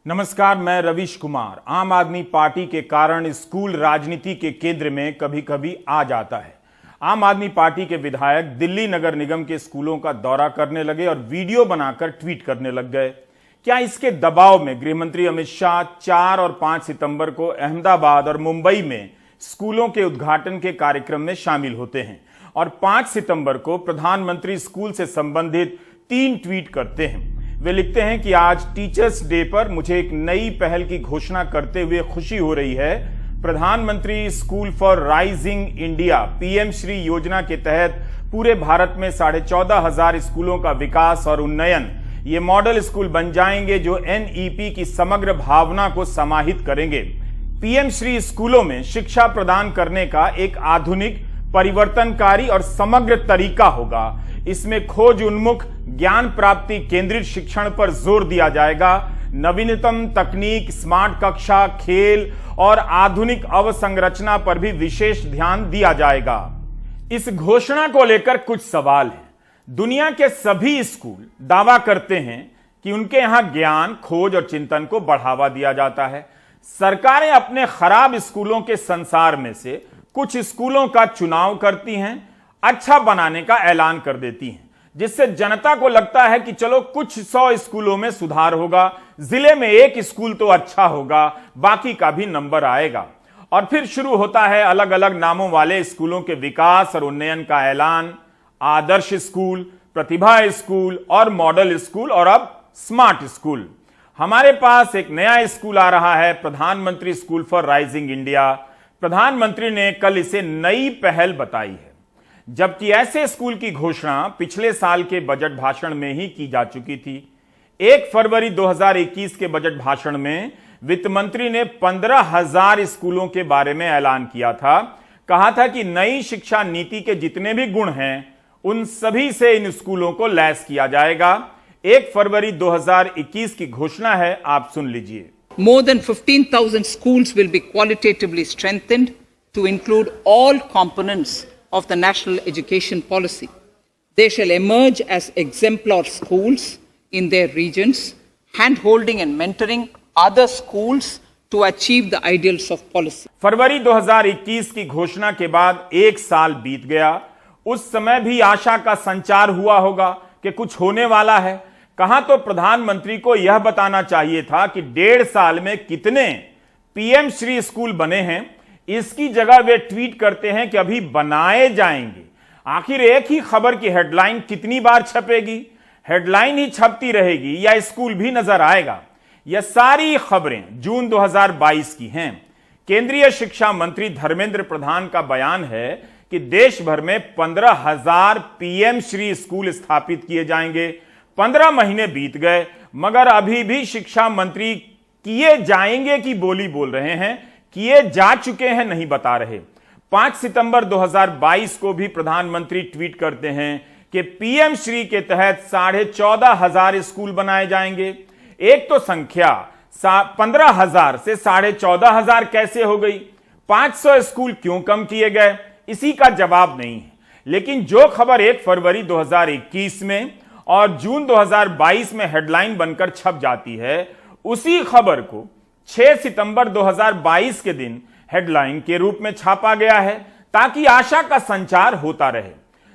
नमस्कार, मैं रवीश कुमार। आम आदमी पार्टी के कारण स्कूल राजनीति के केंद्र में कभी कभी आ जाता है। आम आदमी पार्टी के विधायक दिल्ली नगर निगम के स्कूलों का दौरा करने लगे और वीडियो बनाकर ट्वीट करने लग गए। क्या इसके दबाव में गृहमंत्री अमित शाह 4 और 5 सितंबर को अहमदाबाद और मुंबई में स्कूलों के उद्घाटन के कार्यक्रम में शामिल होते हैं और 5 सितंबर को प्रधानमंत्री स्कूल से संबंधित 3 ट्वीट करते हैं। वे लिखते हैं कि आज टीचर्स डे पर मुझे एक नई पहल की घोषणा करते हुए खुशी हो रही है। प्रधानमंत्री school for rising India PM Shri योजना के तहत पूरे भारत में 14,500 स्कूलों का विकास और उन्नयन, ये मॉडल स्कूल बन जाएंगे जो एनईपी की समग्र भावना को समाहित करेंगे। पीएम श्री स्कूलों में शिक्षा प्रदान करने का एक आधुनिक, परिवर्तनकारी और समग्र तरीका होगा। इसमें खोज उन्मुख, ज्ञान प्राप्ति केंद्रित शिक्षण पर जोर दिया जाएगा। नवीनतम तकनीक, स्मार्ट कक्षा, खेल और आधुनिक अवसंरचना पर भी विशेष ध्यान दिया जाएगा। इस घोषणा को लेकर कुछ सवाल हैं। दुनिया के सभी स्कूल दावा करते हैं कि उनके यहां ज्ञान, खोज और चिंतन को बढ़ावा दिया जाता है। सरकारें अपने खराब स्कूलों के संसार में से कुछ स्कूलों का चुनाव करती हैं, अच्छा बनाने का ऐलान कर देती हैं, जिससे जनता को लगता है कि चलो कुछ 100 स्कूलों में सुधार होगा, जिले में एक स्कूल तो अच्छा होगा, बाकी का भी नंबर आएगा। और फिर शुरू होता है अलग अलग नामों वाले स्कूलों के विकास और उन्नयन का ऐलान। आदर्श स्कूल, प्रतिभा स्कूल और मॉडल स्कूल और अब स्मार्ट स्कूल। हमारे पास एक नया स्कूल आ रहा है, प्रधानमंत्री स्कूल फॉर राइजिंग इंडिया। प्रधानमंत्री ने कल इसे नई पहल बताई है, जबकि ऐसे स्कूल की घोषणा पिछले साल के बजट भाषण में ही की जा चुकी थी। 1 फरवरी 2021 के बजट भाषण में वित्त मंत्री ने 15,000 स्कूलों के बारे में ऐलान किया था। कहा था कि नई शिक्षा नीति के जितने भी गुण हैं उन सभी से इन स्कूलों को लैस किया जाएगा। 1 फरवरी 2021 की घोषणा है, आप सुन लीजिए। More than 15,000 schools will be qualitatively strengthened to include all components of the national education policy. They shall emerge as exemplar schools in their regions, hand-holding and mentoring other schools to achieve the ideals of policy. फरवरी 2021 की घोषणा के बाद 1 साल बीत गया। उस समय भी आशा का संचार हुआ होगा कि कुछ होने वाला है। कहां तो प्रधानमंत्री को यह बताना चाहिए था कि 1.5 साल में कितने पीएम श्री स्कूल बने हैं। इसकी जगह वे ट्वीट करते हैं कि अभी बनाए जाएंगे। आखिर एक ही खबर की हेडलाइन कितनी बार छपेगी? हेडलाइन ही छपती रहेगी या स्कूल भी नजर आएगा? यह सारी खबरें जून 2022 की हैं। केंद्रीय शिक्षा मंत्री धर्मेंद्र प्रधान का बयान है कि देश भर में 15,000 पीएम श्री स्कूल स्थापित किए जाएंगे। 15 महीने बीत गए मगर अभी भी शिक्षा मंत्री किए जाएंगे की बोली बोल रहे हैं, किए जा चुके हैं नहीं बता रहे। 5 सितंबर 2022 को भी प्रधानमंत्री ट्वीट करते हैं कि पीएम श्री के तहत 14,500 स्कूल बनाए जाएंगे। एक तो संख्या 15,000 से 14,500 कैसे हो गई? 500 स्कूल क्यों कम किए गए? इसी का जवाब नहीं है। लेकिन जो खबर 1 फरवरी 2021 में और जून 2022 में हेडलाइन बनकर छप जाती है, उसी खबर को 6 सितंबर 2022 के दिन हेडलाइन के रूप में छापा गया है ताकि आशा का संचार होता रहे।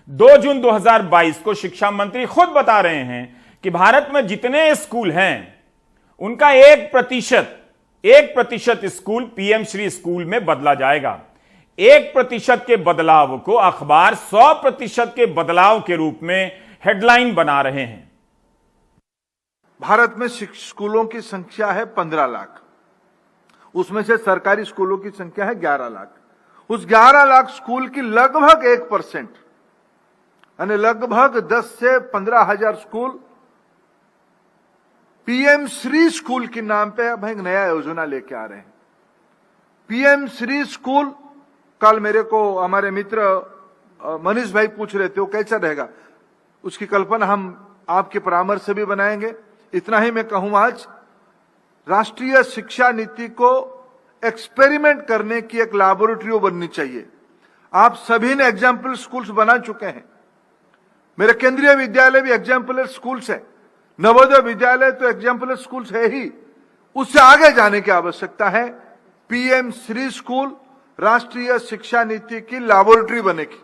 2 जून 2022 को शिक्षा मंत्री खुद बता रहे हैं कि भारत में जितने स्कूल हैं उनका 1% स्कूल पीएम श्री स्कूल में बदला जाएगा। 1% के बदलाव को अखबार 100% के बदलाव के रूप में हेडलाइन बना रहे हैं। भारत में स्कूलों की संख्या है 15 लाख। उसमें से सरकारी स्कूलों की संख्या है 11 लाख। उस 11 लाख स्कूल की लगभग 1%, यानी लगभग 10 से 15,000 स्कूल पीएम श्री स्कूल के नाम पे अब एक नया योजना लेके आ रहे हैं। पीएम श्री स्कूल, कल मेरे को हमारे मित्र मनीष भाई पूछ रहे थे वो कैसा रहेगा, उसकी कल्पना हम आपके परामर्श से भी बनाएंगे। इतना ही मैं कहूं, आज राष्ट्रीय शिक्षा नीति को एक्सपेरिमेंट करने की एक लैबोरेटरी बननी चाहिए। आप सभी ने एग्जाम्पल स्कूल्स बना चुके हैं। मेरे केंद्रीय विद्यालय भी एग्जाम्पलर स्कूल्स है, नवोदय विद्यालय तो एग्जाम्पलर स्कूल्स है ही। उससे आगे जाने की आवश्यकता है। पीएम श्री स्कूल राष्ट्रीय शिक्षा नीति की लैबोरेटरी बनेगी।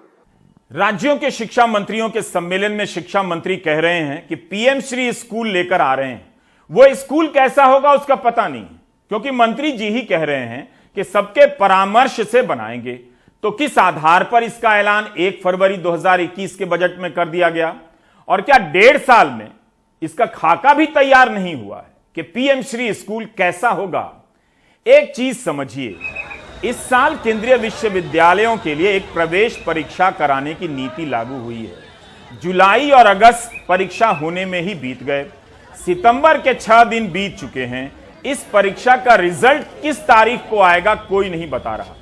राज्यों के शिक्षा मंत्रियों के सम्मेलन में शिक्षा मंत्री कह रहे हैं कि पीएम श्री स्कूल लेकर आ रहे हैं। वो स्कूल कैसा होगा उसका पता नहीं, क्योंकि मंत्री जी ही कह रहे हैं कि सबके परामर्श से बनाएंगे। तो किस आधार पर इसका ऐलान 1 फरवरी 2021 के बजट में कर दिया गया? और क्या 1.5 साल में इसका खाका भी तैयार नहीं हुआ है कि पीएम श्री स्कूल कैसा होगा? एक चीज समझिए, इस साल केंद्रीय विश्वविद्यालयों के लिए एक प्रवेश परीक्षा कराने की नीति लागू हुई है। जुलाई और अगस्त परीक्षा होने में ही बीत गए, सितंबर के 6 दिन बीत चुके हैं। इस परीक्षा का रिजल्ट किस तारीख को आएगा कोई नहीं बता रहा।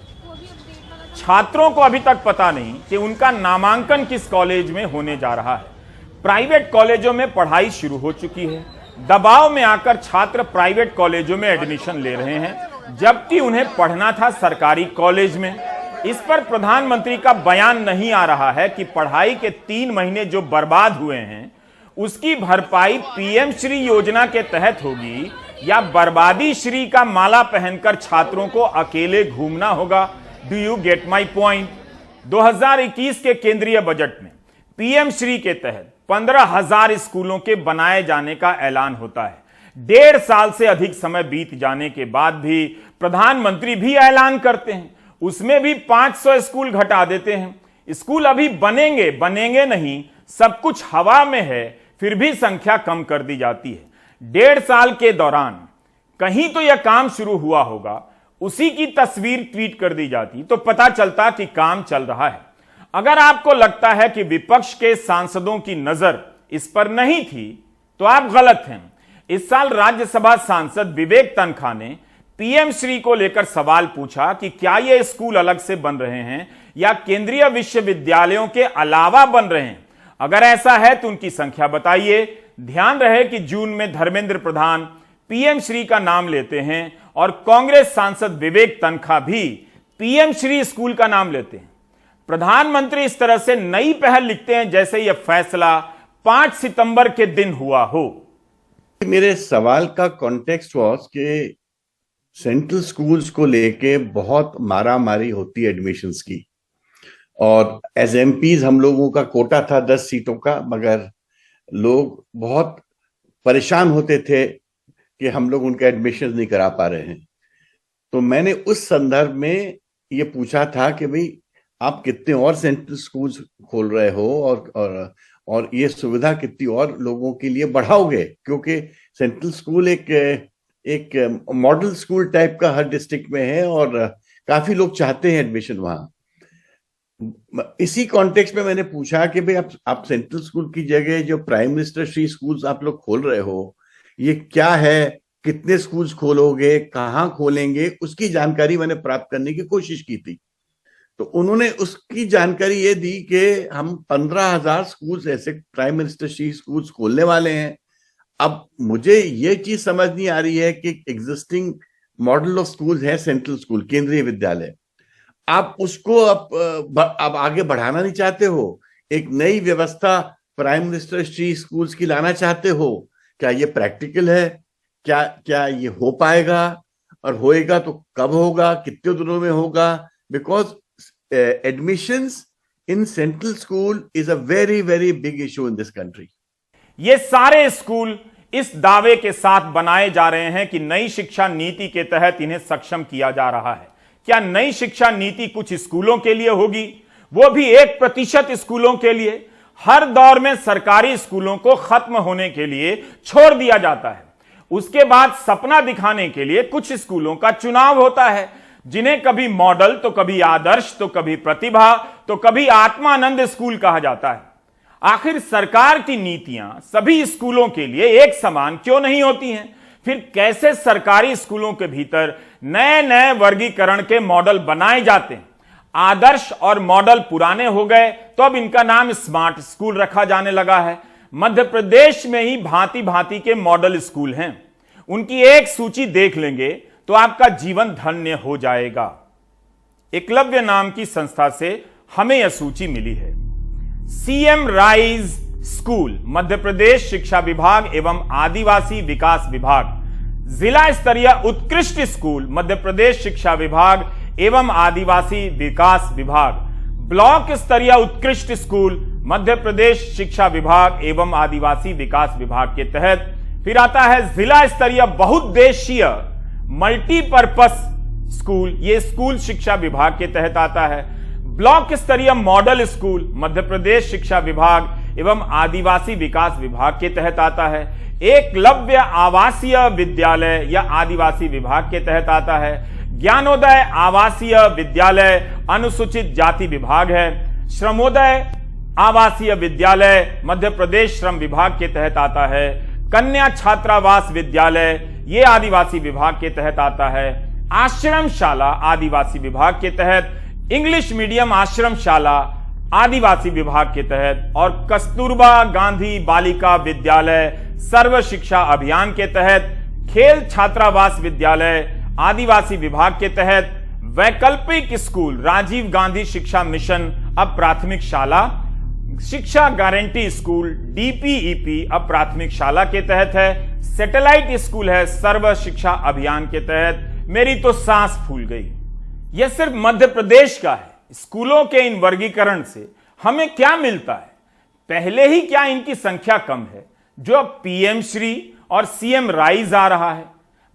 छात्रों को अभी तक पता नहीं कि उनका नामांकन किस कॉलेज में होने जा रहा है। प्राइवेट कॉलेजों में पढ़ाई शुरू हो चुकी है। दबाव में आकर छात्र प्राइवेट कॉलेजों में एडमिशन ले रहे हैं, जबकि उन्हें पढ़ना था सरकारी कॉलेज में। इस पर प्रधानमंत्री का बयान नहीं आ रहा है कि पढ़ाई के 3 महीने जो बर्बाद हुए हैं उसकी भरपाई पीएम श्री योजना के तहत होगी, या बर्बादी श्री का माला पहनकर छात्रों को अकेले घूमना होगा। Do you get my point? 2021 के केंद्रीय बजट में पीएम श्री के तहत 15,000 स्कूलों के बनाए जाने का ऐलान होता है। 1.5 साल से अधिक समय बीत जाने के बाद भी प्रधानमंत्री भी ऐलान करते हैं, उसमें भी 500 स्कूल घटा देते हैं। स्कूल अभी बनेंगे नहीं, सब कुछ हवा में है, फिर भी संख्या कम कर दी जाती है। 1.5 साल के दौरान कहीं तो यह काम शुरू हुआ होगा, उसी की तस्वीर ट्वीट कर दी जाती तो पता चलता कि काम चल रहा है। अगर आपको लगता है कि विपक्ष के सांसदों की नजर इस पर नहीं थी तो आप गलत हैं। इस साल राज्यसभा सांसद विवेक तनखा ने पीएम श्री को लेकर सवाल पूछा कि क्या ये स्कूल अलग से बन रहे हैं या केंद्रीय विश्वविद्यालयों के अलावा बन रहे हैं। अगर ऐसा है तो उनकी संख्या बताइए। ध्यान रहे कि जून में धर्मेंद्र प्रधान पीएम श्री का नाम लेते हैं और कांग्रेस सांसद विवेक तनखा भी पीएम श्री स्कूल का नाम लेते हैं। प्रधानमंत्री इस तरह से नई पहल लिखते हैं जैसे यह फैसला 5 सितंबर के दिन हुआ हो। मेरे सवाल का कॉन्टेक्स्ट वाज कि सेंट्रल स्कूल्स को लेके बहुत मारामारी होती है एडमिशन्स की, और एज एमपीज हम लोगों का कोटा था 10 सीटों का, मगर लोग बहुत परेशान होते थे कि हम लोग उनका एडमिशन नहीं करा पा रहे हैं। तो मैंने उस संदर्भ में ये पूछा था कि भाई आप कितने और सेंट्रल स्कूल्स खोल रहे हो और ये सुविधा कितनी और लोगों के लिए बढ़ाओगे, क्योंकि सेंट्रल स्कूल एक मॉडल स्कूल टाइप का हर डिस्ट्रिक्ट में है और काफी लोग चाहते हैं एडमिशन वहां। इसी कॉन्टेक्स्ट में मैंने पूछा कि भाई आप सेंट्रल स्कूल की जगह जो प्राइम मिनिस्टर श्री स्कूल्स आप लोग खोल रहे हो, ये क्या है, कितने स्कूल्स खोलोगे, कहाँ खोलेंगे, उसकी जानकारी मैंने प्राप्त करने की कोशिश की थी। तो उन्होंने उसकी जानकारी ये दी कि हम 15,000 स्कूल्स ऐसे प्राइम मिनिस्टर श्री स्कूल्स खोलने वाले हैं। अब मुझे ये चीज समझ नहीं आ रही है कि एग्जिस्टिंग मॉडल ऑफ स्कूल है सेंट्रल स्कूल, केंद्रीय विद्यालय, आप उसको अब आगे बढ़ाना नहीं चाहते हो, एक नई व्यवस्था प्राइम मिनिस्टर श्री स्कूल्स की लाना चाहते हो। क्या ये प्रैक्टिकल है? क्या ये हो पाएगा? और होएगा तो कब होगा, कितने दिनों में होगा? Because admissions in central school is a very big issue in this country. ये सारे स्कूल इस दावे के साथ बनाए जा रहे हैं कि नई शिक्षा नीति के तहत इन्हें सक्षम किया जा रहा है। क्या नई शिक्षा नीति कुछ स्कूलों के लिए होगी, वो भी 1% स्कूलों के लिए? हर दौर में सरकारी स्कूलों को खत्म होने के लिए छोड़ दिया जाता है, उसके बाद सपना दिखाने के लिए कुछ स्कूलों का चुनाव होता है, जिन्हें कभी मॉडल तो कभी आदर्श तो कभी प्रतिभा तो कभी आत्मानंद स्कूल कहा जाता है। आखिर सरकार की नीतियां सभी स्कूलों के लिए एक समान क्यों नहीं होती हैं? फिर कैसे सरकारी स्कूलों के भीतर नए वर्गीकरण के मॉडल बनाए जाते हैं? आदर्श और मॉडल पुराने हो गए तो अब इनका नाम स्मार्ट स्कूल रखा जाने लगा है। मध्य प्रदेश में ही भांति भांति के मॉडल स्कूल हैं, उनकी एक सूची देख लेंगे तो आपका जीवन धन्य हो जाएगा। एकलव्य नाम की संस्था से हमें यह सूची मिली है। CM rise school, Madhya Pradesh शिक्षा विभाग एवं आदिवासी विकास विभाग, जिला स्तरीय उत्कृष्ट स्कूल मध्य प्रदेश शिक्षा विभाग एवं आदिवासी विकास विभाग, ब्लॉक स्तरीय उत्कृष्ट स्कूल मध्य प्रदेश शिक्षा विभाग एवं आदिवासी विकास विभाग के तहत। फिर आता है जिला स्तरीय बहुउद्देशीय मल्टीपर्पस स्कूल, ये स्कूल शिक्षा विभाग के तहत आता है। ब्लॉक स्तरीय मॉडल स्कूल मध्य प्रदेश शिक्षा विभाग एवं आदिवासी विकास विभाग के तहत आता है। एकलव्य आवासीय विद्यालय या आदिवासी विभाग के तहत आता है। ज्ञानोदय आवासीय विद्यालय अनुसूचित जाति विभाग है। श्रमोदय आवासीय विद्यालय मध्य प्रदेश श्रम विभाग के तहत आता है। कन्या छात्रावास विद्यालय ये आदिवासी विभाग के तहत आता है। आश्रमशाला आदिवासी विभाग के तहत, इंग्लिश मीडियम आश्रमशाला आदिवासी विभाग के तहत, और कस्तूरबा गांधी बालिका विद्यालय सर्व शिक्षा अभियान के तहत, खेल छात्रावास विद्यालय आदिवासी विभाग के तहत, वैकल्पिक स्कूल राजीव गांधी शिक्षा मिशन अब प्राथमिक शाला, शिक्षा गारंटी स्कूल डीपीईपी अब प्राथमिक शाला के तहत है। सैटेलाइट स्कूल है सर्व शिक्षा अभियान के तहत। मेरी तो सांस फूल गई। यह सिर्फ मध्य प्रदेश का है। स्कूलों के इन वर्गीकरण से हमें क्या मिलता है? पहले ही क्या इनकी संख्या कम है जो अब पीएम श्री और सीएम राइज आ रहा है।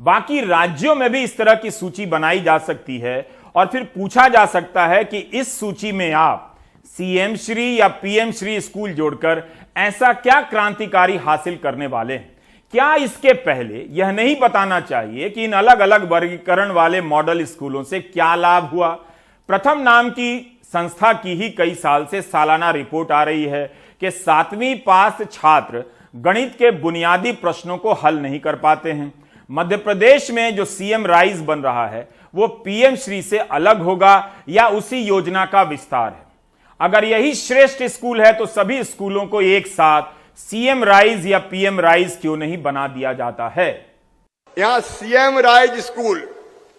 बाकी राज्यों में भी इस तरह की सूची बनाई जा सकती है और फिर पूछा जा सकता है कि इस सूची में आप सीएम श्री या पीएम श्री स्कूल जोड़कर ऐसा क्या क्रांतिकारी हासिल करने वाले हैं? क्या इसके पहले यह नहीं बताना चाहिए कि इन अलग अलग वर्गीकरण वाले मॉडल स्कूलों से क्या लाभ हुआ? प्रथम नाम की संस्था की ही कई साल से सालाना रिपोर्ट आ रही है कि 7वीं पास छात्र गणित के बुनियादी प्रश्नों को हल नहीं कर पाते हैं। मध्य प्रदेश में जो सीएम राइज बन रहा है वो पीएम श्री से अलग होगा या उसी योजना का विस्तार है? अगर यही श्रेष्ठ स्कूल है तो सभी स्कूलों को एक साथ सीएम राइज या पीएम राइज क्यों नहीं बना दिया जाता है? यहां सीएम राइज स्कूल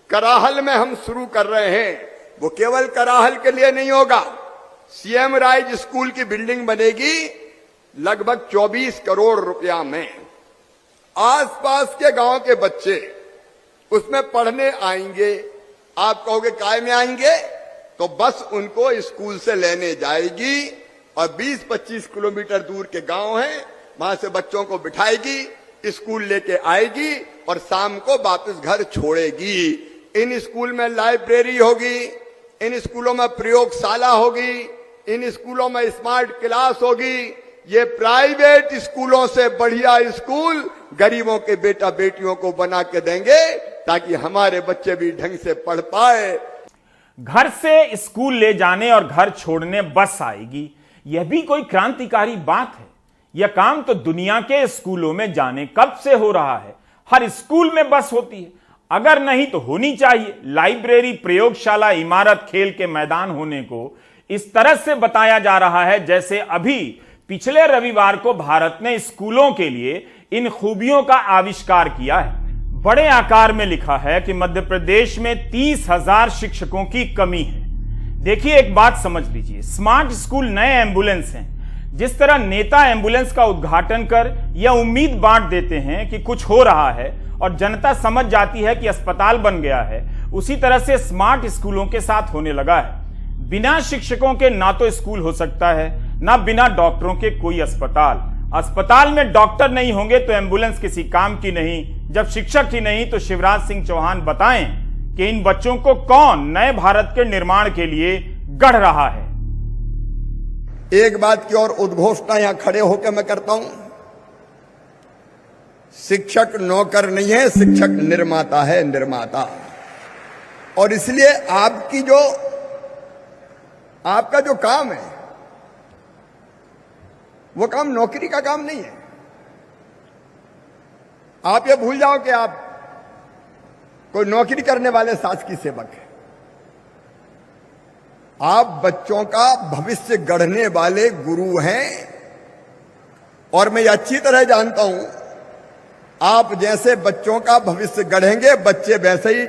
कराहल में हम शुरू कर रहे हैं। वो केवल कराहल के लिए नहीं होगा। सीएम राइज स्कूल की बिल्डिंग बनेगी लगभग 24 करोड़ रुपया में। आसपास के गांव के बच्चे उसमें पढ़ने आएंगे। आप कहोगे काय में आएंगे? तो बस उनको स्कूल से लेने जाएगी और 20-25 किलोमीटर दूर के गांव हैं, वहां से बच्चों को बिठाएगी, स्कूल लेके आएगी और शाम को वापस घर छोड़ेगी। इन स्कूल में लाइब्रेरी होगी, इन स्कूलों में प्रयोगशाला होगी, इन स्कूलों में स्मार्ट क्लास होगी। ये प्राइवेट स्कूलों से बढ़िया स्कूल गरीबों के बेटा बेटियों को बना के देंगे ताकि हमारे बच्चे भी ढंग से पढ़ पाए। घर से स्कूल ले जाने और घर छोड़ने बस आएगी, यह भी कोई क्रांतिकारी बात है? यह काम तो दुनिया के स्कूलों में जाने कब से हो रहा है। हर स्कूल में बस होती है, अगर नहीं तो होनी चाहिए। लाइब्रेरी, प्रयोगशाला, इमारत, खेल के मैदान होने को इस तरह से बताया जा रहा है जैसे अभी पिछले रविवार को भारत ने स्कूलों के लिए इन खूबियों का आविष्कार किया है। बड़े आकार में लिखा है कि मध्य प्रदेश में 30,000 शिक्षकों की कमी है। देखिए, एक बात समझ लीजिए, स्मार्ट स्कूल नए एम्बुलेंस हैं। जिस तरह नेता एम्बुलेंस का उद्घाटन कर यह उम्मीद बांट देते हैं कि कुछ हो रहा है और जनता समझ जाती है कि अस्पताल बन गया है, उसी तरह से स्मार्ट स्कूलों के साथ होने लगा है। बिना शिक्षकों के ना तो स्कूल हो सकता है, ना बिना डॉक्टरों के कोई अस्पताल। अस्पताल में डॉक्टर नहीं होंगे तो एम्बुलेंस किसी काम की नहीं। जब शिक्षक ही नहीं तो शिवराज सिंह चौहान बताएं कि इन बच्चों को कौन नए भारत के निर्माण के लिए गढ़ रहा है। एक बात की और उद्घोषणा यहां खड़े होकर मैं करता हूं। शिक्षक नौकर नहीं है, शिक्षक निर्माता है, निर्माता। और इसलिए आपका जो काम है वो काम नौकरी का काम नहीं है। आप ये भूल जाओ कि आप कोई नौकरी करने वाले शासकीय सेवक हैं। आप बच्चों का भविष्य गढ़ने वाले गुरु हैं। और मैं अच्छी तरह जानता हूं, आप जैसे बच्चों का भविष्य गढ़ेंगे, बच्चे वैसे ही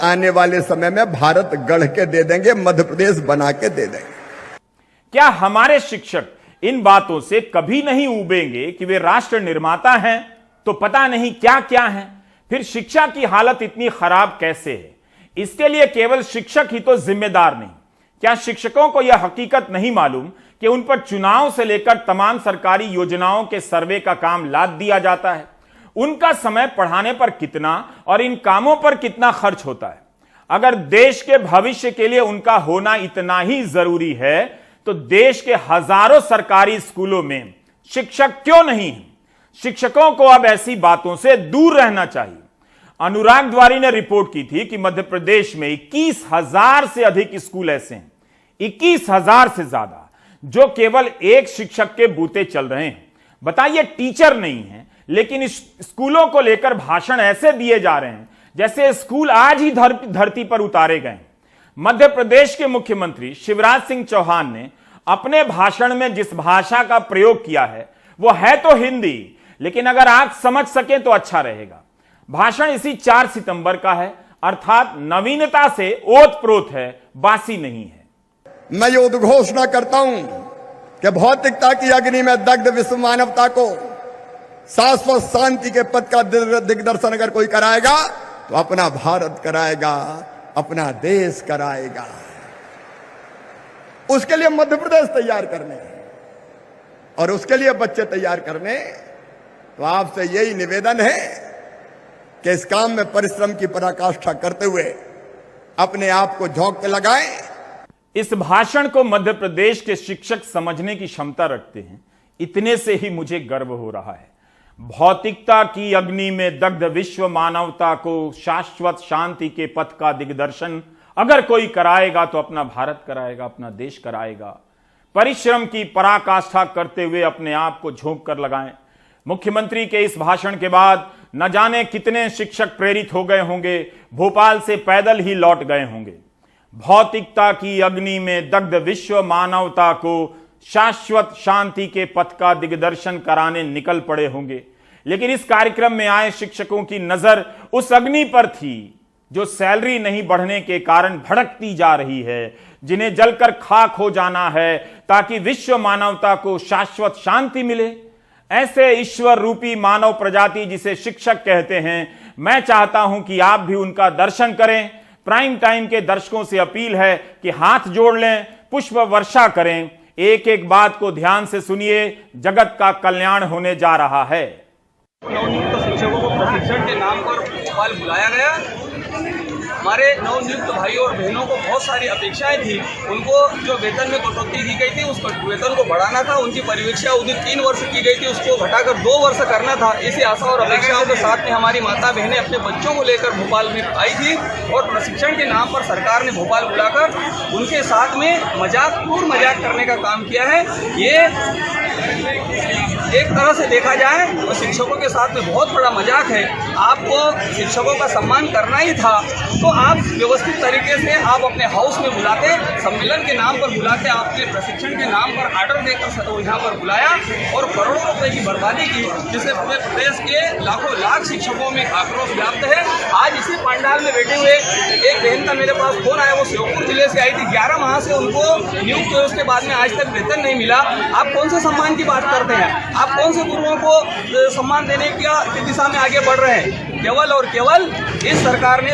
आने वाले समय में भारत गढ़ के दे देंगे, मध्य प्रदेश बना के दे देंगे। क्या हमारे शिक्षक इन बातों से कभी नहीं उबेंगे कि वे राष्ट्र निर्माता हैं तो पता नहीं क्या क्या हैं? फिर शिक्षा की हालत इतनी खराब कैसे है? इसके लिए केवल शिक्षक ही तो जिम्मेदार नहीं। क्या शिक्षकों को यह हकीकत नहीं मालूम कि उन पर चुनाव से लेकर तमाम सरकारी योजनाओं के सर्वे का काम लाद दिया जाता है? उनका समय पढ़ाने पर कितना और इन कामों पर कितना खर्च होता है? अगर देश के भविष्य के लिए उनका होना इतना ही जरूरी है तो देश के हजारों सरकारी स्कूलों में शिक्षक क्यों नहीं है? शिक्षकों को अब ऐसी बातों से दूर रहना चाहिए। अनुराग द्वारी ने रिपोर्ट की थी कि मध्य प्रदेश में 21,000 से अधिक स्कूल ऐसे हैं, 21,000 से ज्यादा, जो केवल एक शिक्षक के बूते चल रहे हैं। बताइए, टीचर नहीं है, लेकिन इस स्कूलों को लेकर भाषण ऐसे दिए जा रहे हैं जैसे स्कूल आज ही धरती पर उतारे गए। मध्य प्रदेश के मुख्यमंत्री शिवराज सिंह चौहान ने अपने भाषण में जिस भाषा का प्रयोग किया है वो है तो हिंदी, लेकिन अगर आप समझ सकें तो अच्छा रहेगा। भाषण इसी 4 सितंबर का है, अर्थात नवीनता से ओतप्रोत है, बासी नहीं है। मैं ये उद्घोषणा करता हूं कि भौतिकता की अग्नि में दग्ध विश्व मानवता को शाश्वत शांति के पथ का दिग्दर्शन अगर कोई कराएगा तो अपना भारत कराएगा, अपना देश कराएगा। उसके लिए मध्य प्रदेश तैयार करने और उसके लिए बच्चे तैयार करने, तो आपसे यही निवेदन है कि इस काम में परिश्रम की पराकाष्ठा करते हुए अपने आप को झोंक के लगाएं। इस भाषण को मध्य प्रदेश के शिक्षक समझने की क्षमता रखते हैं, इतने से ही मुझे गर्व हो रहा है। भौतिकता की अग्नि में दग्ध विश्व मानवता को शाश्वत शांति के पथ का दिग्दर्शन अगर कोई कराएगा तो अपना भारत कराएगा, अपना देश कराएगा। परिश्रम की पराकाष्ठा करते हुए अपने आप को झोंक कर लगाएं। मुख्यमंत्री के इस भाषण के बाद न जाने कितने शिक्षक प्रेरित हो गए होंगे, भोपाल से पैदल ही लौट गए होंगे। भौतिकता की अग्नि में दग्ध विश्व मानवता को शाश्वत शांति के पथ का दिग्दर्शन कराने निकल पड़े होंगे। लेकिन इस कार्यक्रम में आए शिक्षकों की नजर उस अग्नि पर थी जो सैलरी नहीं बढ़ने के कारण भड़कती जा रही है, जिन्हें जलकर खाक हो जाना है ताकि विश्व मानवता को शाश्वत शांति मिले। ऐसे ईश्वर रूपी मानव प्रजाति जिसे शिक्षक कहते हैं, मैं चाहता हूं कि आप भी उनका दर्शन करें। प्राइम टाइम के दर्शकों से अपील है कि हाथ जोड़ लें, पुष्प वर्षा करें। एक एक बात को ध्यान से सुनिए, जगत का कल्याण होने जा रहा है। नवनियुक्त शिक्षकों को प्रशिक्षण के नाम पर भोपाल बुलाया गया। हमारे नवनियुक्त भाइयों और बहनों को बहुत सारी अपेक्षाएं थी। उनको जो वेतन में कटौती की गई थी उस वेतन को बढ़ाना था। उनकी परिवीक्षा उदित 3 वर्ष की गई थी, उसको घटाकर 2 वर्ष करना था। इसी आशा और अपेक्षाओं के साथ में हमारी माता बहनें अपने बच्चों को लेकर भोपाल में आई थी और प्रशिक्षण के नाम पर सरकार ने भोपाल बुलाकर उनके साथ में मजाक करने का काम किया है। ये एक तरह से देखा जाए तो शिक्षकों के साथ में बहुत बड़ा मजाक है। आपको शिक्षकों का सम्मान करना ही था तो आप व्यवस्थित तरीके से आप अपने हाउस में बुलाते, सम्मेलन के नाम पर बुलाते, आपने प्रशिक्षण के नाम पर ऑर्डर देकर यहाँ पर बुलाया और करोड़ों रुपए की बर्बादी की, जिससे पूरे प्रदेश के लाखों लाख शिक्षकों में आक्रोश व्याप्त है। आज इसी पंडाल में बैठे हुए एक बहन का मेरे पास फोन आया, वो श्योपुर जिले से आई थी। 11 माह से उनको नियुक्त हुए, उसके बाद में आज तक वेतन नहीं मिला। आप कौन से सम्मान की बात करते हैं? आप कौन से गुरुओं को सम्मान देने की दिशा में आगे बढ़ रहे हैं? केवल और केवल इस सरकार ने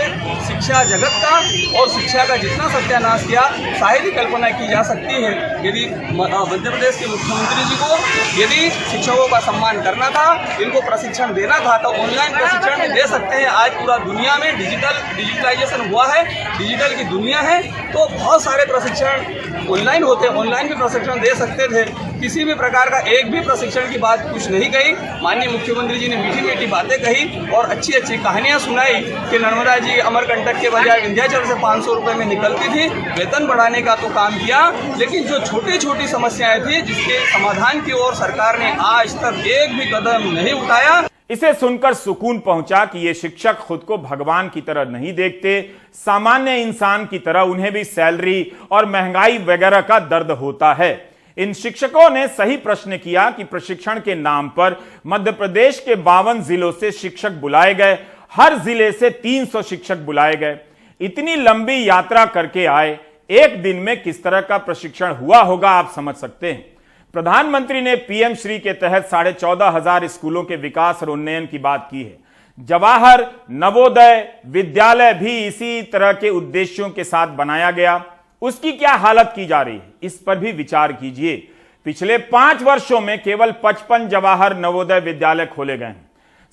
शिक्षा जगत का और शिक्षा का जितना सत्यानाश किया, शायद ही कल्पना की जा सकती है। यदि मध्य प्रदेश के मुख्यमंत्री जी को यदि शिक्षकों का सम्मान करना था, इनको प्रशिक्षण देना था, तो ऑनलाइन प्रशिक्षण में दे सकते हैं। आज पूरा दुनिया में डिजिटलाइजेशन हुआ है, डिजिटल की दुनिया है, तो बहुत सारे प्रशिक्षण ऑनलाइन होते हैं, ऑनलाइन भी प्रशिक्षण दे सकते थे। किसी भी प्रकार का एक भी प्रशिक्षण की बात कुछ नहीं कही। माननीय मुख्यमंत्री जी ने मीठी मीठी बातें कही और अच्छी अच्छी कहानियां सुनाई कि नर्मदा जी अमरकंटक के बजाय विंध्याचल से 500 रुपए में निकलती थी। वेतन बढ़ाने का तो काम किया, लेकिन जो छोटी छोटी समस्याएं थी जिसके समाधान की ओर सरकार ने आज तक एक भी कदम नहीं उठाया। इसे सुनकर सुकून पहुंचा कि ये शिक्षक खुद को भगवान की तरह नहीं देखते, सामान्य इंसान की तरह उन्हें भी सैलरी और महंगाई वगैरह का दर्द होता है। इन शिक्षकों ने सही प्रश्न किया कि प्रशिक्षण के नाम पर मध्य प्रदेश के 52 जिलों से शिक्षक बुलाए गए, हर जिले से 300 शिक्षक बुलाए गए। इतनी लंबी यात्रा करके आए, एक दिन में किस तरह का प्रशिक्षण हुआ होगा आप समझ सकते हैं। प्रधानमंत्री ने पीएम श्री के तहत 14,500 स्कूलों के विकास और उन्नयन की बात की है, जवाहर नवोदय विद्यालय भी इसी तरह के उद्देश्यों के साथ बनाया गया। उसकी क्या हालत की जा रही है, इस पर भी विचार कीजिए। पिछले 5 वर्षों में केवल 55 जवाहर नवोदय विद्यालय खोले गए हैं।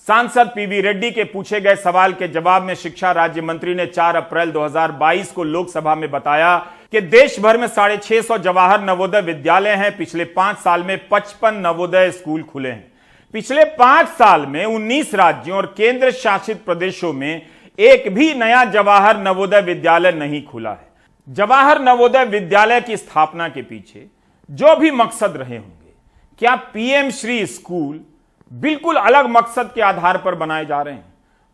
सांसद पीवी रेड्डी के पूछे गए सवाल के जवाब में शिक्षा राज्य मंत्री ने 4 अप्रैल 2022 को लोकसभा में बताया कि देश भर में 650 जवाहर नवोदय विद्यालय हैं। पिछले 5 साल में 55 नवोदय स्कूल खुले हैं। पिछले 5 साल में 19 राज्यों और केंद्र शासित प्रदेशों में एक भी नया जवाहर नवोदय विद्यालय नहीं खुला है। जवाहर नवोदय विद्यालय की स्थापना के पीछे जो भी मकसद रहे होंगे, क्या पीएम श्री स्कूल बिल्कुल अलग मकसद के आधार पर बनाए जा रहे हैं?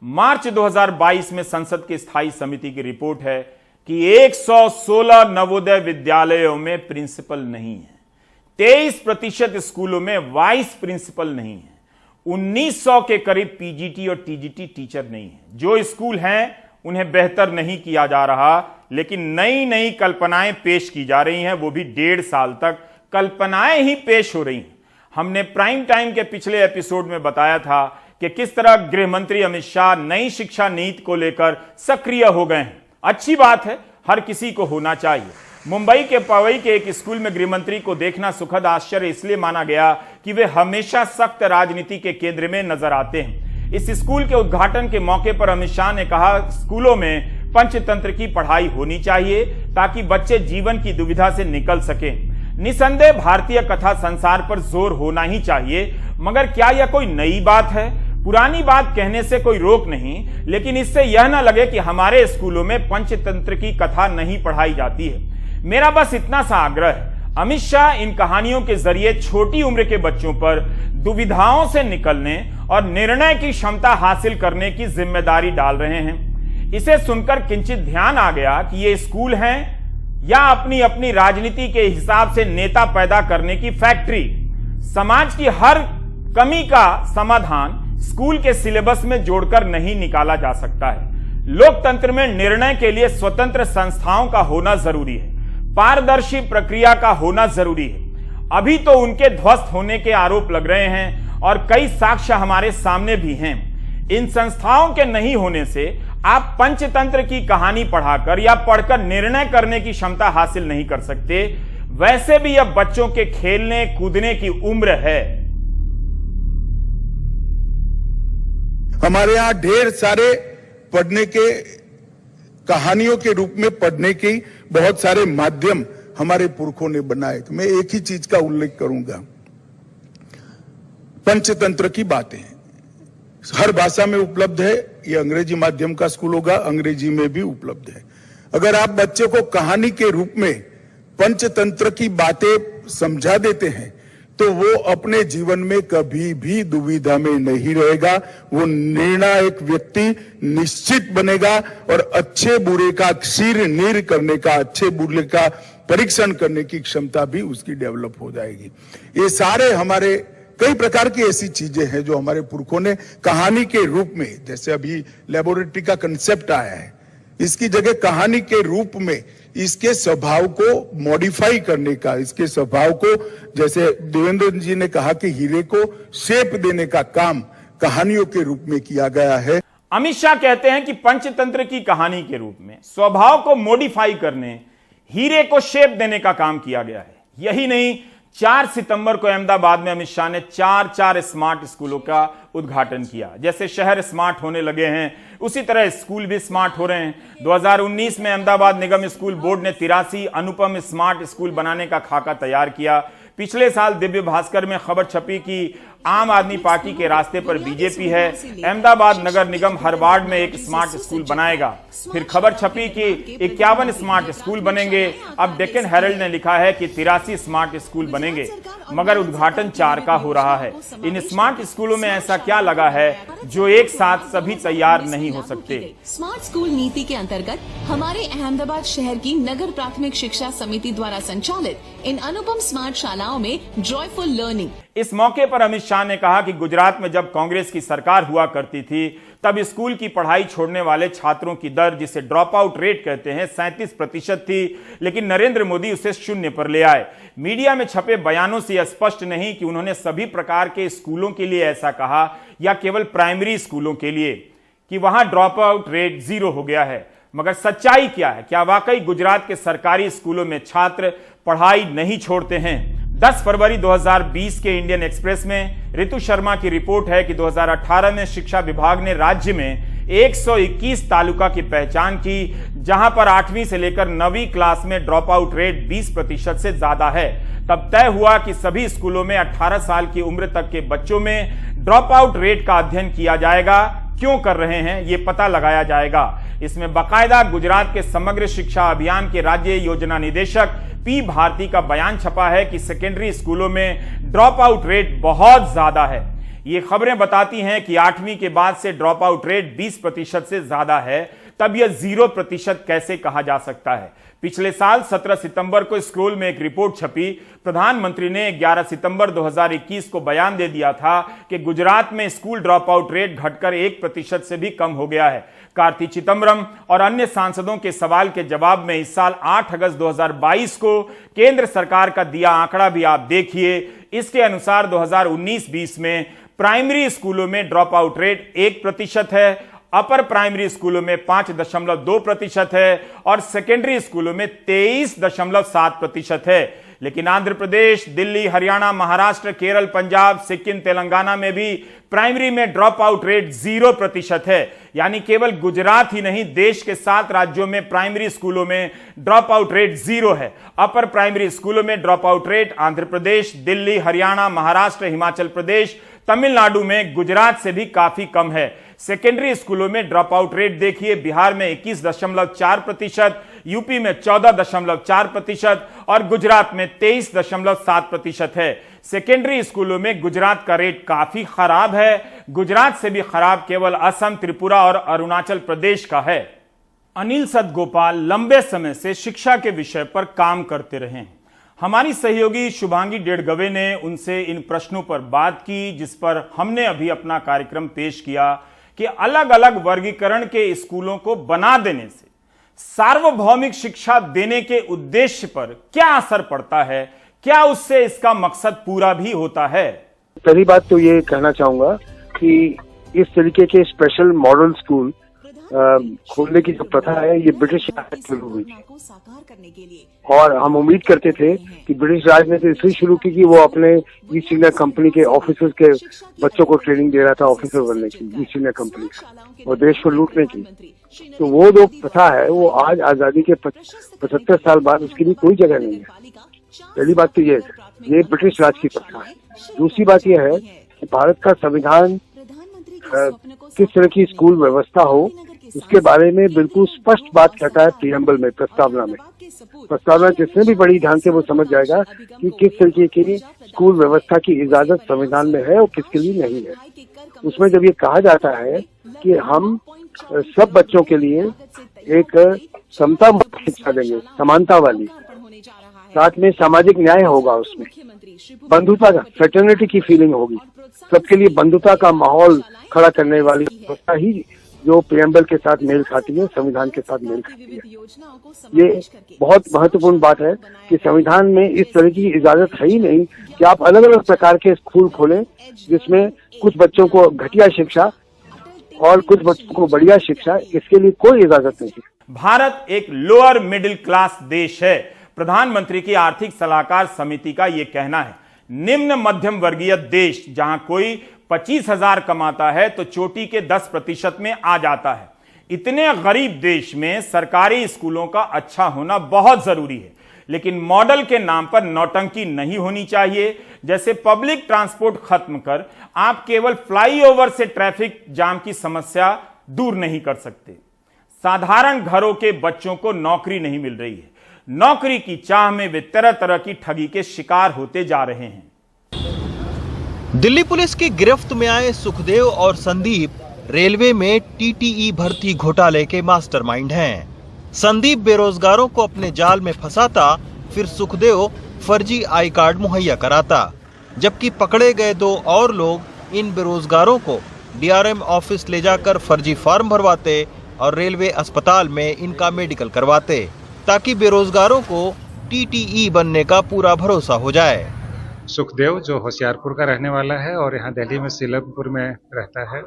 मार्च 2022 में संसद की स्थायी समिति की रिपोर्ट है कि 116 नवोदय विद्यालयों में प्रिंसिपल नहीं है, 23% स्कूलों में वाइस प्रिंसिपल नहीं है, 1900 के करीब पीजीटी और टीजीटी टीचर नहीं है। जो स्कूल हैं उन्हें बेहतर नहीं किया जा रहा, लेकिन नई नई कल्पनाएं पेश की जा रही हैं, वो भी 1.5 साल तक कल्पनाएं ही पेश हो रही हैं। हमने प्राइम टाइम के पिछले एपिसोड में बताया था कि किस तरह गृह मंत्री अमित शाह नई शिक्षा नीति को लेकर सक्रिय हो गए हैं। अच्छी बात है, हर किसी को होना चाहिए। मुंबई के पवई के एक स्कूल में गृह मंत्री को देखना सुखद आश्चर्य इसलिए माना गया कि वे हमेशा सख्त राजनीति के केंद्र में नजर आते हैं। इस स्कूल के उद्घाटन के मौके पर अमित शाह ने कहा, स्कूलों में पंचतंत्र की पढ़ाई होनी चाहिए ताकि बच्चे जीवन की दुविधा से निकल सकें। निसंदेह भारतीय कथा संसार पर जोर होना ही चाहिए, मगर क्या यह कोई नई बात है? पुरानी बात कहने से कोई रोक नहीं, लेकिन इससे यह ना लगे कि हमारे स्कूलों में पंचतंत्र की कथा नहीं पढ़ाई जाती है। मेरा बस इतना सा आग्रह है, अमित शाह इन कहानियों के जरिए छोटी उम्र के बच्चों पर दुविधाओं से निकलने और निर्णय की क्षमता हासिल करने की जिम्मेदारी डाल रहे हैं। इसे सुनकर किंचित ध्यान आ गया कि ये स्कूल हैं या अपनी अपनी राजनीति के हिसाब से नेता पैदा करने की फैक्ट्री। समाज की हर कमी का समाधान स्कूल के सिलेबस में जोड़कर नहीं निकाला जा सकता है। लोकतंत्र में निर्णय के लिए स्वतंत्र संस्थाओं का होना जरूरी है, पारदर्शी प्रक्रिया का होना जरूरी है। अभी तो उनके ध्वस्त होने के आरोप लग रहे हैं और कई साक्ष्य हमारे सामने भी हैं। इन संस्थाओं के नहीं होने से आप पंचतंत्र की कहानी पढ़ाकर या पढ़कर निर्णय करने की क्षमता हासिल नहीं कर सकते। वैसे भी अब बच्चों के खेलने कूदने की उम्र है। हमारे यहां ढेर सारे पढ़ने के कहानियों के रूप में पढ़ने के बहुत सारे माध्यम हमारे पुरखों ने बनाए। मैं एक ही चीज का उल्लेख करूंगा, पंचतंत्र की बातें हर भाषा में उपलब्ध है। ये अंग्रेजी माध्यम का स्कूल होगा, अंग्रेजी में भी उपलब्ध है। अगर आप बच्चे को कहानी के रूप में पंचतंत्र की बातें समझा देते हैं तो वो अपने जीवन में कभी भी दुविधा में नहीं रहेगा। वो निर्णायक व्यक्ति निश्चित बनेगा और अच्छे बुरे का सिर नीर करने का, अच्छे बुरे का परीक्षण करने की क्षमता भी उसकी डेवलप हो जाएगी। ये सारे हमारे कई प्रकार की ऐसी चीजें हैं जो हमारे पुरखों ने कहानी के रूप में, जैसे अभी लेबोरेटरी का कंसेप्ट आया है, इसकी जगह कहानी के रूप में इसके स्वभाव को मॉडिफाई करने का, इसके स्वभाव को, जैसे देवेंद्र जी ने कहा कि हीरे को शेप देने का काम कहानियों के रूप में किया गया है। अमित शाह कहते हैं कि पंचतंत्र की कहानी के रूप में स्वभाव को मॉडिफाई करने, हीरे को शेप देने का काम किया गया है। यही नहीं, 4 सितंबर को अहमदाबाद में अमित शाह ने 4 स्मार्ट स्कूलों का उद्घाटन किया। जैसे शहर स्मार्ट होने लगे हैं, उसी तरह स्कूल भी स्मार्ट हो रहे हैं। 2019 में अहमदाबाद निगम स्कूल बोर्ड ने 83 अनुपम स्मार्ट स्कूल बनाने का खाका तैयार किया। पिछले साल दिव्य भास्कर में खबर छपी कि आम आदमी पार्टी के रास्ते पर बीजेपी है। अहमदाबाद नगर निगम हर वार्ड में एक स्मार्ट स्कूल बनाएगा। फिर खबर छपी कि 51 स्मार्ट स्कूल बनेंगे। अब डेक्कन हेरल्ड ने लिखा है कि 83 स्मार्ट स्कूल बनेंगे, मगर उद्घाटन 4 का हो रहा है। इन स्मार्ट स्कूलों में ऐसा क्या लगा है जो एक साथ सभी तैयार नहीं हो सकते? स्मार्ट स्कूल नीति के अंतर्गत हमारे अहमदाबाद शहर की नगर प्राथमिक शिक्षा समिति द्वारा संचालित इन अनुपम स्मार्ट शालाओं में जॉयफुल लर्निंग। इस मौके पर अमित शाह ने कहा कि गुजरात में जब कांग्रेस की सरकार हुआ करती थी तब स्कूल की पढ़ाई छोड़ने वाले छात्रों की दर, जिसे ड्रॉप आउट रेट कहते हैं, 37% थी, लेकिन नरेंद्र मोदी उसे 0 पर ले आए। मीडिया में छपे बयानों से यह स्पष्ट नहीं कि उन्होंने सभी प्रकार के स्कूलों के लिए ऐसा कहा या केवल प्राइमरी स्कूलों के लिए कि वहां ड्रॉप आउट रेट 0 हो गया है। मगर सच्चाई क्या है? क्या वाकई गुजरात के सरकारी स्कूलों में छात्र पढ़ाई नहीं छोड़ते हैं? 10 फरवरी 2020 के इंडियन एक्सप्रेस में ऋतु शर्मा की रिपोर्ट है कि 2018 में शिक्षा विभाग ने राज्य में 121 तालुका की पहचान की, जहां पर 8वीं से लेकर 9वीं क्लास में ड्रॉप आउट रेट 20% से ज्यादा है। तब तय हुआ कि सभी स्कूलों में 18 साल की उम्र तक के बच्चों में ड्रॉप आउट रेट का अध्ययन किया जाएगा। क्यों कर रहे हैं ये पता लगाया जाएगा। इसमें बाकायदा गुजरात के समग्र शिक्षा अभियान के राज्य योजना निदेशक पी भारती का बयान छपा है कि सेकेंडरी स्कूलों में ड्रॉप आउट रेट बहुत ज्यादा है। ये खबरें बताती हैं कि 8वीं के बाद से ड्रॉप आउट रेट 20% से ज्यादा है, तब यह 0% कैसे कहा जा सकता है? पिछले साल 17 सितंबर को स्क्रोल में एक रिपोर्ट छपी। प्रधानमंत्री ने 11 सितंबर 2021 को बयान दे दिया था कि गुजरात में स्कूल ड्रॉप आउट रेट घटकर 1% से भी कम हो गया है। कार्ति चिदम्बरम और अन्य सांसदों के सवाल के जवाब में इस साल 8 अगस्त 2022 को केंद्र सरकार का दिया आंकड़ा भी आप देखिए। इसके अनुसार 2019-20 में प्राइमरी स्कूलों में ड्रॉप आउट रेट 1% है, अपर प्राइमरी स्कूलों में 5.2% है और सेकेंडरी स्कूलों में 23.7% है। लेकिन आंध्र प्रदेश, दिल्ली, हरियाणा, महाराष्ट्र, केरल, पंजाब, सिक्किम, तेलंगाना में भी प्राइमरी में ड्रॉप आउट रेट 0% है। यानी केवल गुजरात ही नहीं, देश के 7 राज्यों में प्राइमरी स्कूलों में ड्रॉप आउट रेट 0 है। अपर प्राइमरी स्कूलों में drop out rate Andhra Pradesh, Delhi, Haryana, Maharashtra, Himachal Pradesh, Tamil Nadu में गुजरात से भी काफी कम है। सेकेंडरी स्कूलों में ड्रॉप आउट रेट देखिए, बिहार में 21.4%, यूपी में 14.4% और गुजरात में 23.7% है। सेकेंडरी स्कूलों में गुजरात का रेट काफी खराब है। गुजरात से भी खराब केवल असम, त्रिपुरा और अरुणाचल प्रदेश का है। अनिल सदगोपाल लंबे समय से शिक्षा के विषय पर काम करते रहे हैं। हमारी सहयोगी शुभांगी डेढ़गवे ने उनसे इन प्रश्नों पर बात की, जिस पर हमने अभी अपना कार्यक्रम पेश किया कि अलग अलग वर्गीकरण के स्कूलों को बना देने से सार्वभौमिक शिक्षा देने के उद्देश्य पर क्या असर पड़ता है? क्या उससे इसका मकसद पूरा भी होता है? पहली बात तो ये कहना चाहूंगा कि इस तरीके के स्पेशल मॉडल स्कूल खोलने की जो प्रथा है ये ब्रिटिश राज में शुरू हुई और हम उम्मीद करते थे कि ब्रिटिश राज ने तो इसलिए शुरू की कि वो अपने ईस्ट इंडिया कंपनी के ऑफिसर्स के बच्चों को ट्रेनिंग दे रहा था ऑफिसर बनने की, ईस्ट इंडिया कंपनी और देश को लूटने की। तो वो जो प्रथा है वो आज आजादी के 75 साल बाद उसके लिए कोई जगह नहीं है। पहली बात तो ये ब्रिटिश राज की प्रथा है। दूसरी बात यह है कि भारत का संविधान किस तरह की स्कूल व्यवस्था हो उसके बारे में बिल्कुल स्पष्ट बात कहता है प्रीएम्बल में, प्रस्तावना जिसने भी बड़ी ध्यान से वो समझ जाएगा कि किस तरीके की स्कूल व्यवस्था की इजाजत संविधान में है और किसके लिए नहीं है। उसमें जब ये कहा जाता है कि हम सब बच्चों के लिए एक समता शिक्षा देंगे, समानता वाली, साथ में सामाजिक न्याय होगा, उसमें बंधुता, फ्रेटर्निटी की फीलिंग होगी, सबके लिए बंधुता का माहौल खड़ा करने वाली व्यवस्था ही जो प्रीएम्बल के साथ मेल खाती है, संविधान के साथ मेल खाती है। ये बहुत महत्वपूर्ण बात है कि संविधान में इस तरह की इजाजत है ही नहीं कि आप अलग अलग प्रकार के स्कूल खोलें जिसमें कुछ बच्चों को घटिया शिक्षा और कुछ बच्चों को बढ़िया शिक्षा, इसके लिए कोई इजाजत नहीं है। भारत एक लोअर मिडिल क्लास देश है। प्रधानमंत्री की आर्थिक सलाहकार समिति का यह कहना है। निम्न मध्यम वर्गीय देश, जहां कोई 25,000 कमाता है तो चोटी के 10% में आ जाता है। इतने गरीब देश में सरकारी स्कूलों का अच्छा होना बहुत जरूरी है, लेकिन मॉडल के नाम पर नौटंकी नहीं होनी चाहिए। जैसे पब्लिक ट्रांसपोर्ट खत्म कर आप केवल फ्लाईओवर से ट्रैफिक जाम की समस्या दूर नहीं कर सकते। साधारण घरों के बच्चों को नौकरी नहीं मिल रही है। नौकरी की चाह में वे तरह तरह की ठगी के शिकार होते जा रहे हैं। दिल्ली पुलिस की गिरफ्त में आए सुखदेव और संदीप रेलवे में टीटीई भर्ती घोटाले के मास्टरमाइंड हैं। संदीप बेरोजगारों को अपने जाल में फंसाता, फिर सुखदेव फर्जी आई कार्ड मुहैया कराता, जबकि पकड़े गए 2 और लोग इन बेरोजगारों को डीआरएम ऑफिस ले जाकर फर्जी फॉर्म भरवाते और रेलवे अस्पताल में इनका मेडिकल करवाते, ताकि बेरोजगारों को टीटीई बनने का पूरा भरोसा हो जाए। सुखदेव जो होशियारपुर का रहने वाला है और यहाँ दिल्ली में सीलमपुर में रहता है,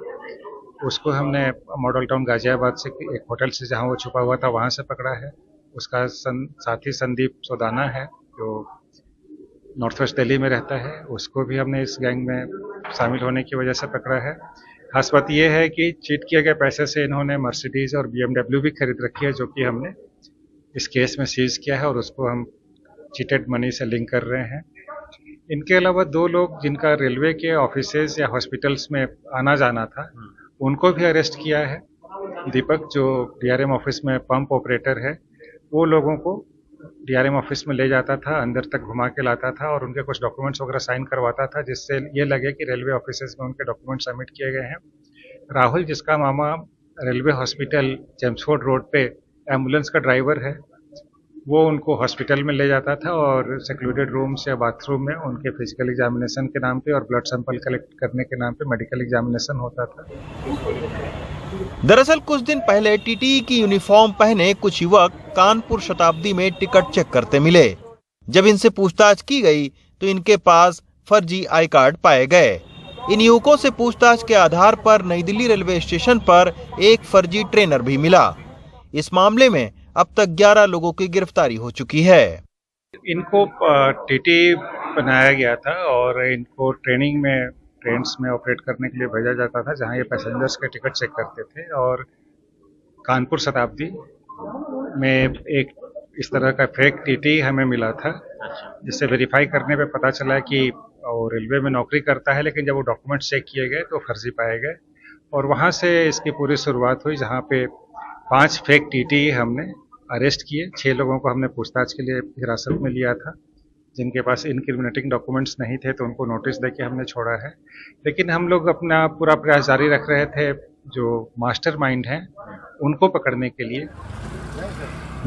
उसको हमने मॉडल टाउन गाजियाबाद से एक होटल से जहाँ वो छुपा हुआ था वहाँ से पकड़ा है। उसका साथी संदीप सोदाना है जो नॉर्थ वेस्ट दिल्ली में रहता है, उसको भी हमने इस गैंग में शामिल होने की वजह से पकड़ा है। खास बात यह है कि चीट किए गए पैसे से इन्होंने मर्सिडीज और BMW भी खरीद रखी है, जो कि हमने इस केस में सीज किया है और उसको हम चीटेड मनी से लिंक कर रहे हैं। इनके अलावा 2 लोग जिनका रेलवे के ऑफिसेज या हॉस्पिटल्स में आना जाना था, उनको भी अरेस्ट किया है। दीपक जो डीआरएम ऑफिस में पंप ऑपरेटर है, वो लोगों को डीआरएम ऑफिस में ले जाता था, अंदर तक घुमा के लाता था और उनके कुछ डॉक्यूमेंट्स वगैरह साइन करवाता था, जिससे ये लगे कि रेलवे ऑफिसेज में उनके डॉक्यूमेंट सबमिट किए गए हैं। राहुल, जिसका मामा रेलवे हॉस्पिटल चेम्सफोर्ड रोड पे एम्बुलेंस का ड्राइवर है, वो उनको हॉस्पिटल में ले जाता था और सेक्लूडेड रूम्स या बाथरूम में उनके फिजिकल एग्जामिनेशन के नाम पे और ब्लड सैंपल कलेक्ट करने के नाम पे मेडिकल एग्जामिनेशन होता था। दरअसल कुछ दिन पहले टीटीई की यूनिफॉर्म पहने कुछ युवक कानपुर शताब्दी में टिकट चेक करते मिले। जब इनसे पूछताछ की गई तो इनके पास फर्जी आई कार्ड पाए गए। इन युवकों से पूछताछ के आधार पर नई दिल्ली रेलवे स्टेशन पर एक फर्जी ट्रेनर भी मिला। इस मामले में अब तक 11 लोगों की गिरफ्तारी हो चुकी है। इनको टीटी बनाया गया था और इनको ट्रेनिंग में ट्रेन्स में ऑपरेट करने के लिए भेजा जाता था, जहां ये पैसेंजर्स के टिकट चेक करते थे। और कानपुर शताब्दी में एक इस तरह का फेक टीटी हमें मिला था, जिससे वेरीफाई करने पे पता चला कि वो रेलवे में नौकरी करता है, लेकिन जब वो डॉक्यूमेंट्स चेक किए गए तो फर्जी पाए गए और वहां से इसकी पूरी शुरुआत हुई, जहां पे 5 फेक टीटी हमने अरेस्ट किए। 6 लोगों को हमने पूछताछ के लिए हिरासत में लिया था, जिनके पास इनक्रिमिनेटिंग डॉक्यूमेंट्स नहीं थे तो उनको नोटिस देके हमने छोड़ा है। लेकिन हम लोग अपना पूरा प्रयास जारी रख रहे थे, जो मास्टरमाइंड हैं उनको पकड़ने के लिए।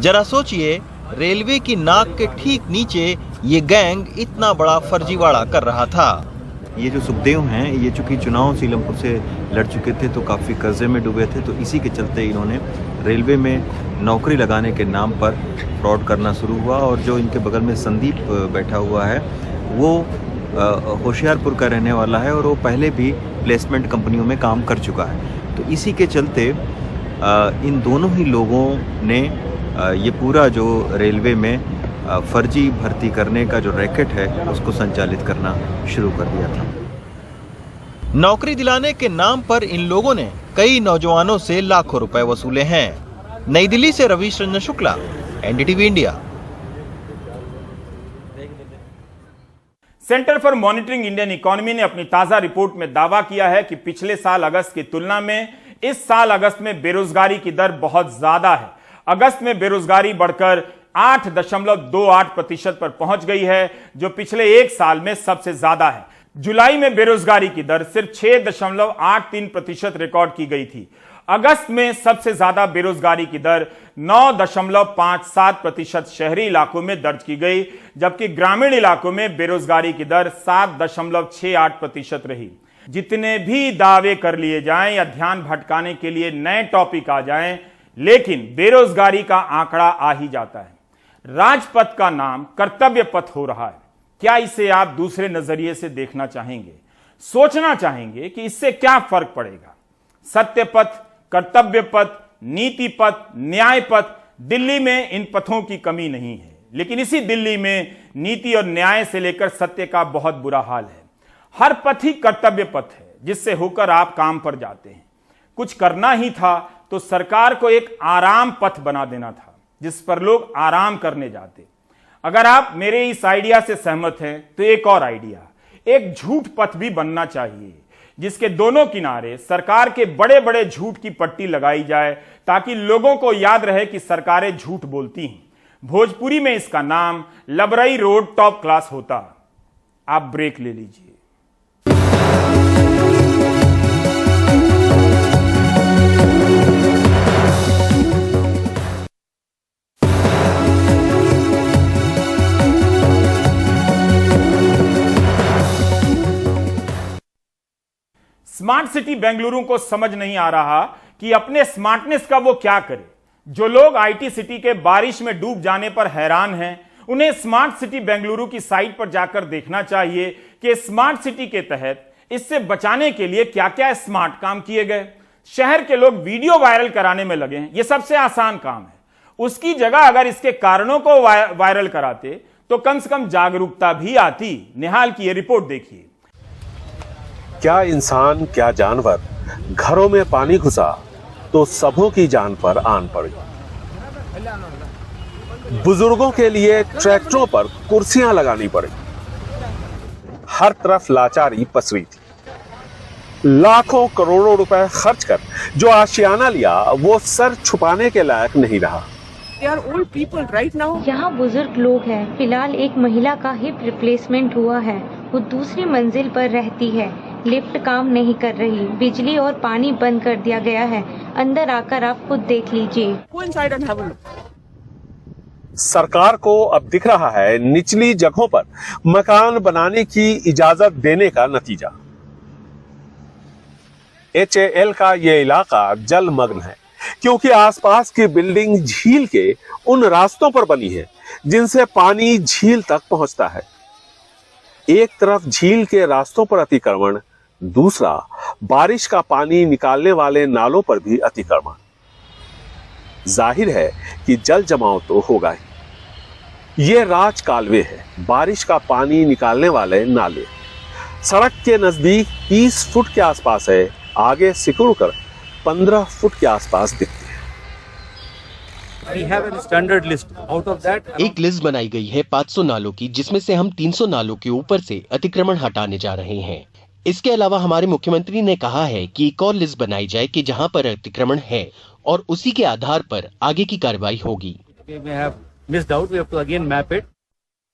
जरा सोचिए, रेलवे की नाक के ठीक नीचे ये गैंग इतना बड़ा फर्जीवाड़ा कर रहा था। ये जो सुखदेव हैं, ये चूंकि चुनाव सीलमपुर से लड़ चुके थे तो काफ़ी कर्जे में डूबे थे, तो इसी के चलते इन्होंने रेलवे में नौकरी लगाने के नाम पर फ्रॉड करना शुरू हुआ। और जो इनके बगल में संदीप बैठा हुआ है, वो होशियारपुर का रहने वाला है और वो पहले भी प्लेसमेंट कंपनियों में काम कर चुका है। तो इसी के चलते इन दोनों ही लोगों ने ये पूरा जो रेलवे में फर्जी भर्ती करने का जो रैकेट है उसको संचालित करना शुरू कर दिया था। नौकरी दिलाने के नाम पर इन लोगों ने कई नौजवानों से लाखों रुपए वसूले हैं। नई दिल्ली से Ravish Ranjan Shukla, NDTV India. Centre for monitoring Indian economy ने अपनी ताजा रिपोर्ट में दावा किया है कि पिछले साल अगस्त की तुलना में इस साल अगस्त में बेरोजगारी की दर बहुत ज्यादा है। अगस्त में बेरोजगारी बढ़कर 8.28% पर पहुंच गई है, जो पिछले एक साल में सबसे ज्यादा है। जुलाई में बेरोजगारी की दर सिर्फ 6.83% रिकॉर्ड की गई थी। अगस्त में सबसे ज्यादा बेरोजगारी की दर 9.57% शहरी इलाकों में दर्ज की गई, जबकि ग्रामीण इलाकों में बेरोजगारी की दर 7.68% रही। जितने भी दावे कर लिए जाएं या ध्यान भटकाने के लिए नए टॉपिक आ जाएं, लेकिन बेरोजगारी का आंकड़ा आ ही जाता है। राजपथ का नाम कर्तव्य पथ हो रहा है। क्या इसे आप दूसरे नजरिए से देखना चाहेंगे? सोचना चाहेंगे कि इससे क्या फर्क पड़ेगा? सत्य पथ, कर्तव्य पथ, नीति पथ, न्याय पथ, दिल्ली में इन पथों की कमी नहीं है, लेकिन इसी दिल्ली में नीति और न्याय से लेकर सत्य का बहुत बुरा हाल है। हर पथ ही कर्तव्य पथ है, जिससे होकर आप काम पर जाते हैं। कुछ करना ही था तो सरकार को एक आराम पथ बना देना था, जिस पर लोग आराम करने जाते। अगर आप मेरे इस आइडिया से सहमत हैं तो एक और आइडिया, एक झूठ पथ भी बनना चाहिए, जिसके दोनों किनारे सरकार के बड़े बड़े झूठ की पट्टी लगाई जाए, ताकि लोगों को याद रहे कि सरकारें झूठ बोलती हैं। भोजपुरी में इसका नाम लबरई रोड टॉप क्लास होता। आप ब्रेक ले लीजिए। स्मार्ट सिटी बेंगलुरु को समझ नहीं आ रहा कि अपने स्मार्टनेस का वो क्या करे। जो लोग आईटी सिटी के बारिश में डूब जाने पर हैरान हैं, उन्हें स्मार्ट सिटी बेंगलुरु की साइट पर जाकर देखना चाहिए कि स्मार्ट सिटी के तहत इससे बचाने के लिए क्या क्या स्मार्ट काम किए गए। शहर के लोग वीडियो वायरल कराने में लगे हैं, यह सबसे आसान काम है। उसकी जगह अगर इसके कारणों को वायरल कराते तो कम से कम जागरूकता भी आती। निहाल की यह रिपोर्ट देखिए। क्या इंसान क्या जानवर, घरों में पानी घुसा तो सबों की जान पर आन पड़ी। बुजुर्गों के लिए ट्रैक्टरों पर कुर्सियां लगानी पड़ी। हर तरफ लाचारी पसरी थी। लाखों करोड़ों रुपए खर्च कर जो आशियाना लिया वो सर छुपाने के लायक नहीं रहा। यहाँ बुजुर्ग लोग हैं। फिलहाल एक महिला का हिप रिप्लेसमेंट हुआ है। वो दूसरी मंजिल पर रहती है। लिफ्ट काम नहीं कर रही। बिजली और पानी बंद कर दिया गया है। अंदर आकर आप खुद देख लीजिए। सरकार को अब दिख रहा है निचली जगहों पर मकान बनाने की इजाजत देने का नतीजा। HAL का ये इलाका जलमग्न है क्योंकि आसपास की बिल्डिंग झील के उन रास्तों पर बनी है जिनसे पानी झील तक पहुंचता है। एक तरफ झील के रास्तों पर अतिक्रमण, दूसरा बारिश का पानी निकालने वाले नालों पर भी अतिक्रमण। जाहिर है कि जल जमाव तो होगा ही। ये राज कालवे है, बारिश का पानी निकालने वाले नाले। सड़क के नजदीक 30 फुट के आसपास है, आगे सिकुड़कर 15 फुट के आसपास दिखते हैं। एक लिस्ट बनाई गई है 500 नालों की, जिसमें से हम 300 नालों के ऊपर से अतिक्रमण हटाने जा रहे हैं। इसके अलावा हमारे मुख्यमंत्री ने कहा है कि एक और लिस्ट बनाई जाए कि जहां पर अतिक्रमण है और उसी के आधार पर आगे की कार्रवाई होगी।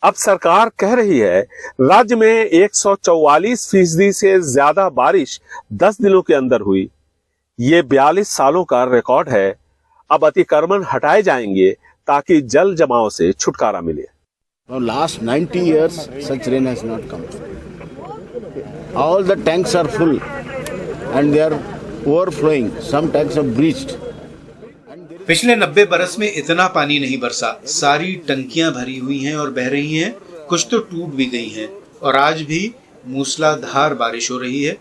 अब सरकार कह रही है राज्य में 144% से ज्यादा बारिश 10 दिनों के अंदर हुई। ये 42 सालों का रिकॉर्ड है। अब अतिक्रमण हटाए जाएंगे ताकि जल जमाव से छुटकारा मिले। Last 90 years, such rain has not come. All the tanks are full and they are overflowing. Some tanks are breached. पिछले 90 बरस में इतना पानी नहीं बरसा। सारी टंकियां भरी हुई हैं और बह रही हैं, कुछ तो टूट भी गई हैं और आज भी मूसलाधार बारिश हो रही है।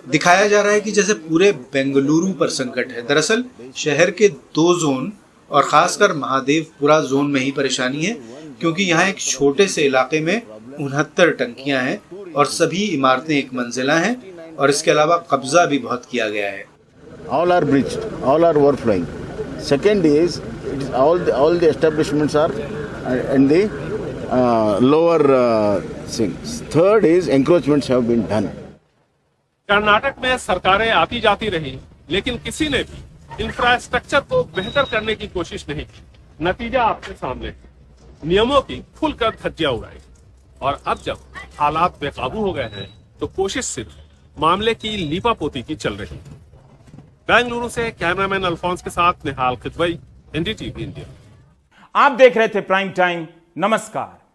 दिखाया जा रहा है कि जैसे पूरे बेंगलुरु पर संकट है। दरअसल शहर के 2 जोन और खासकर महादेवपुरा जोन में ही परेशानी है, क्योंकि यहाँ एक छोटे से इलाके में 69 टंकियां हैं और सभी इमारतें एक मंजिला हैं और इसके अलावा कब्जा भी बहुत किया गया है। All are breached, all are overflowing. Second is, all the establishments are in the lower things. Third is, encroachments have been done. Karnataka में सरकारें आती जाती रही, लेकिन किसी ने भी इंफ्रास्ट्रक्चर को बेहतर करने की कोशिश नहीं की। नतीजा आपके सामने, नियमों की खुलकर धज्जियां उड़ाई और अब जब हालात बेकाबू हो गए हैं तो कोशिश सिर्फ मामले की लीपापोती की चल रही है। बेंगलुरु से कैमरामैन अल्फोंस के साथ निहाल खिदवई, NDTV इंडिया। आप देख रहे थे प्राइम टाइम। नमस्कार।